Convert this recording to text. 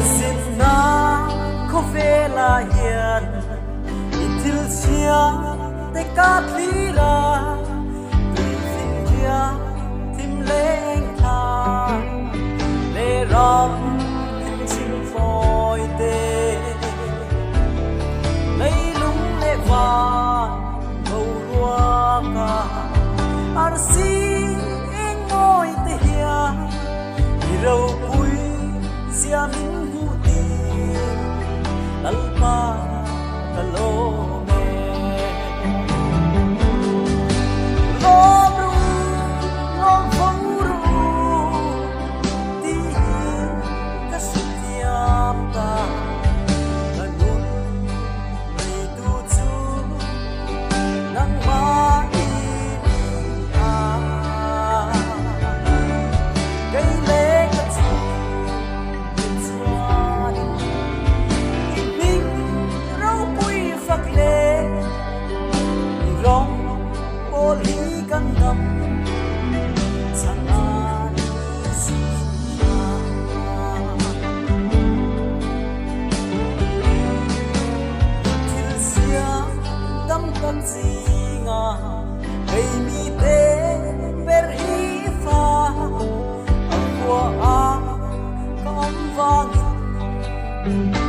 xin na có về là hiền thil chia te cát lý ra tùy xin kia tim lên tha lê ram tim xin phôi tê lấy lúng lê vàng bầu hoa ca ar si anh ngồi tê hiền râu cùi xia min gu ti lalpa kalo me lo bru lo phong ru ti ka sutiam ta kanun ni tu chu nang ma zinga ei mi te ber hi fa akwa a kam vang